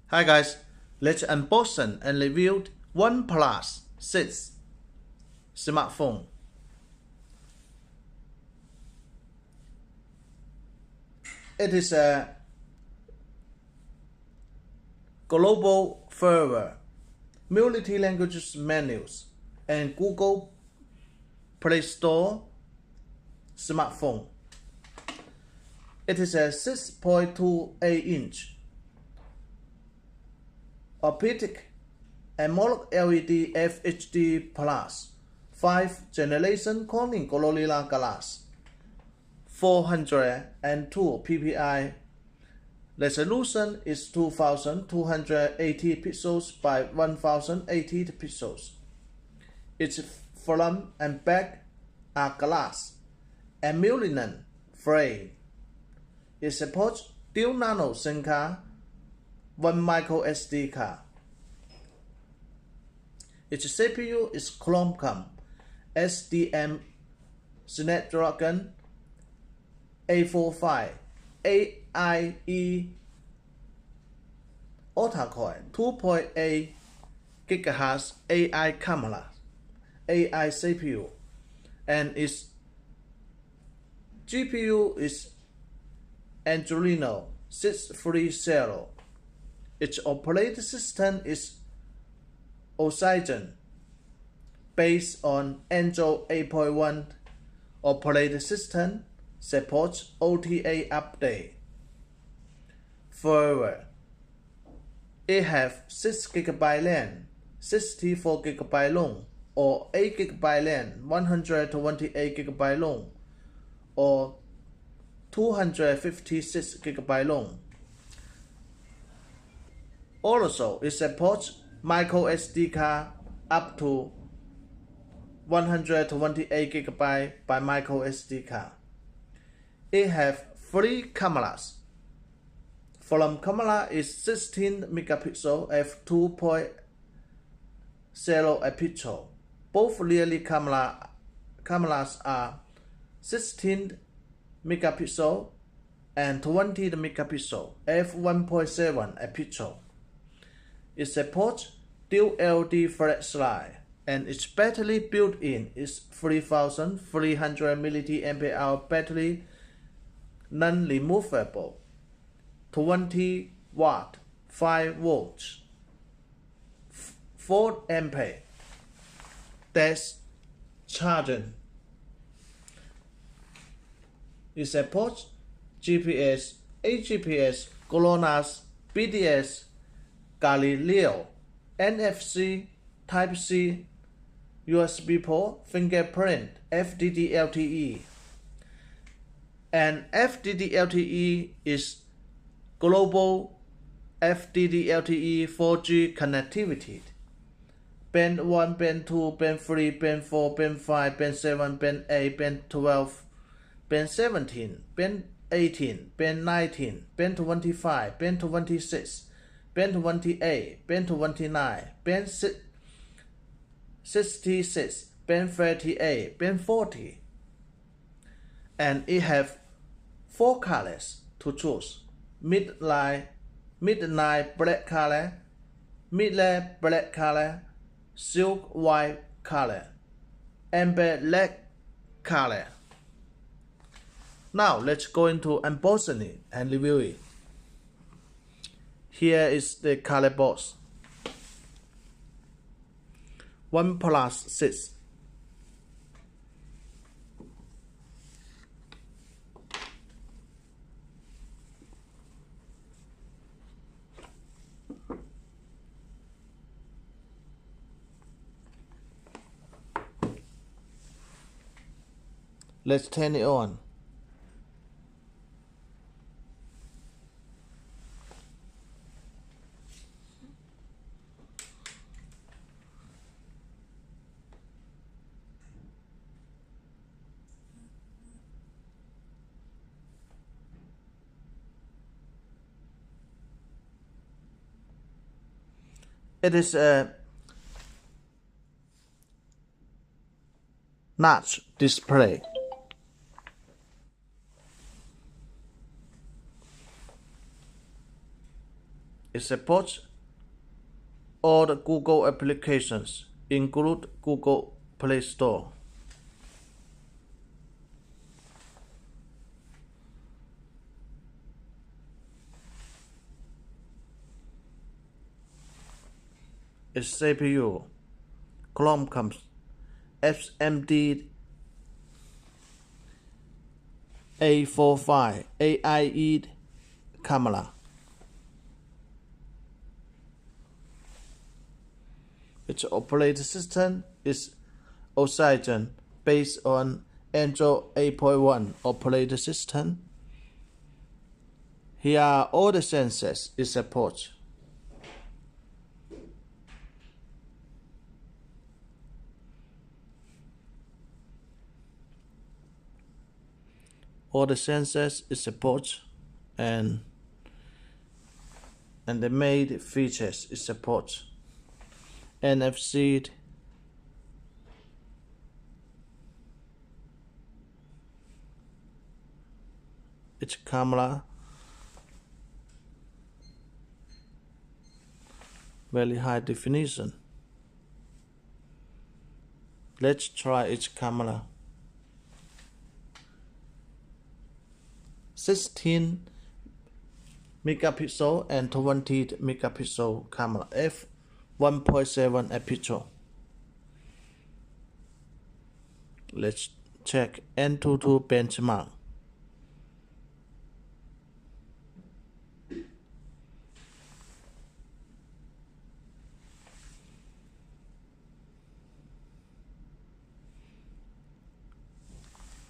Hi guys, let's unbox and review OnePlus 6 smartphone. It is a global server, multi-language menus, and Google Play Store smartphone. It is a 6.28-inch Optic AMOLED LED FHD Plus 5th generation Corning Gorilla Glass 402 ppi. Resolution is 2280 pixels by 1080 pixels. Its front and back are glass and multi-lens frame. It supports dual Nano SIM card, 1 micro SD card. Its CPU is QUALCOMM SDM Snapdragon 845 AIE octa-core 2.8 GHz AI camera AI CPU, and its GPU is Adreno 630. Its operating system is OXYGENOS based on Android 8.1 operating system, supports OTA update. Further, it has 6 GB RAM, 64 GB ROM, or 8 GB RAM, 128 GB ROM, or 256 GB ROM. Also, it supports micro SD card up to 128 GB by micro SD card. It has 3 cameras. Front camera is 16 megapixel f2.0 pixel. Both rear cameras are 16 megapixel and 20 megapixel f1.7 pixel. It supports dual LED flashlight, and its battery built-in is 3300 mAh battery, non-removable, 20 watt, 5 volts, 4 ampere. That's charging. It supports GPS, AGPS, GLONASS, BDS, GALILEO, NFC, Type-C, USB port, fingerprint, FDD-LTE. And FDD-LTE is global FDD-LTE 4G connectivity. Band 1, Band 2, Band 3, Band 4, Band 5, Band 7, Band 8, Band 12, Band 17, Band 18, Band 19, Band 25, Band 26, Band 28, Band 29, Band 66, Band 38, Band 40. And it have 4 colors to choose: midnight black color, midnight black color, silk white color, amber black color. Now let's go into unboxing it and review it. Here is the color box. OnePlus 6. Let's turn it on. It is a notch display. It supports all the Google applications, include Google Play Store. Its CPU, QUALCOMM SDM845 AIE camera. Its operating system is OXYGENOS based on Android 8.1 operating system. Here are all the sensors it supports. All the sensors it supports and the main features it supports. NFC, its camera, very high definition. Let's try its camera. 16 megapixel and 20 megapixel camera, f1.7 aperture. Let's check N22 benchmark.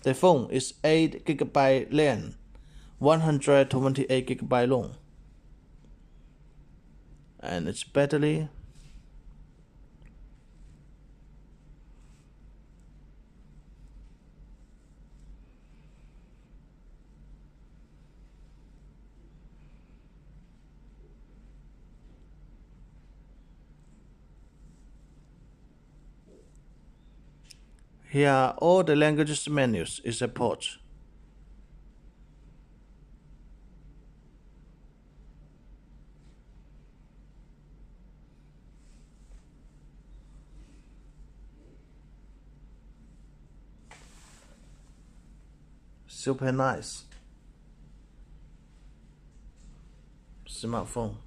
The phone is 8 GB length, 128 GB long, and its battery Here are all the languages menus it supports. Super nice smartphone.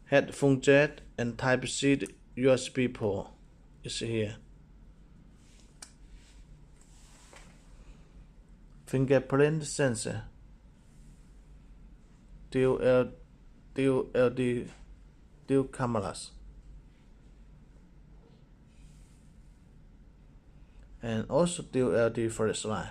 Headphone jack and Type-C USB port is here. Fingerprint sensor, dual cameras, and also dual LD flashlight.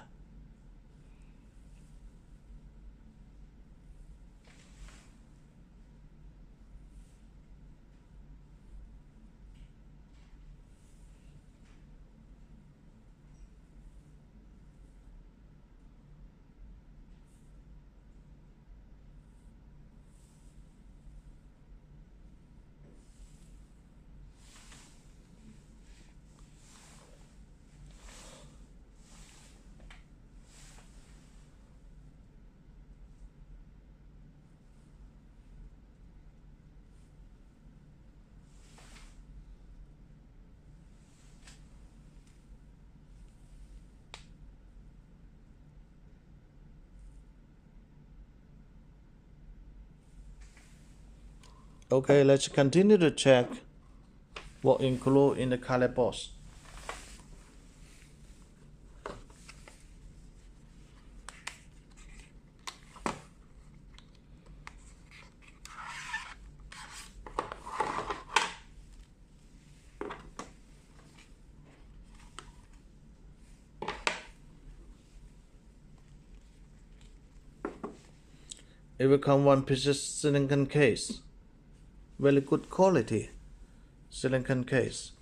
Okay, let's continue to check what included in the color box. It will come one piece of silicon case. Very good quality silicon case,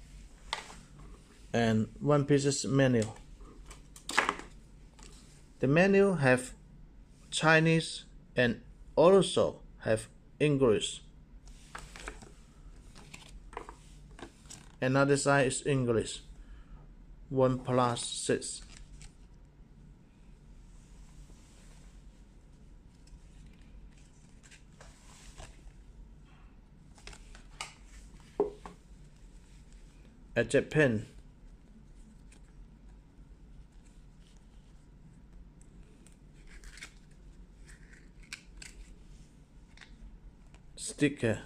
and one piece menu. The menu have Chinese and also have English. Another side is English. OnePlus 6. A Japan. Sticker.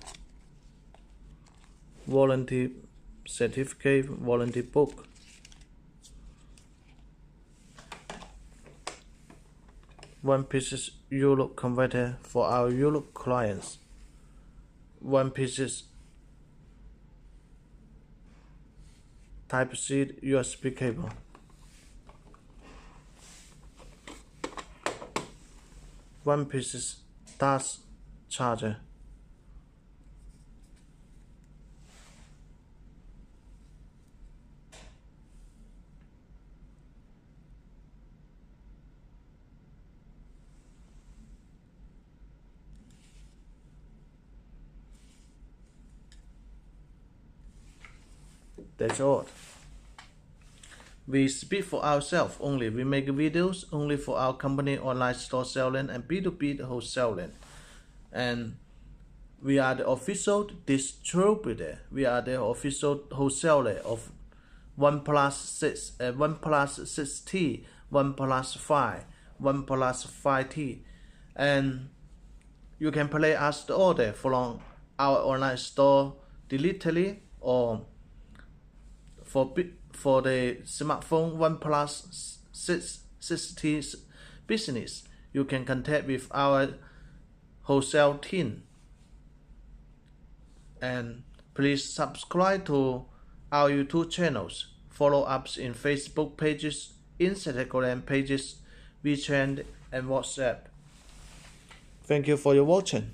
Warranty certificate, warranty book. One piece Europe converter for our Europe clients. One piece Type-C USB cable. One piece touch charger. That's all. We speak for ourselves only. We make videos only for our company online store selling and B2B wholesaling. And we are the official distributor. We are the official wholesaler of OnePlus 6, OnePlus 6T, OnePlus 5, OnePlus 5T. And you can place us the order from our online store directly, or for the smartphone OnePlus 6T business, you can contact with our wholesale team. And please subscribe to our YouTube channels, follow us in Facebook pages, Instagram pages, WeChat and WhatsApp. Thank you for your watching.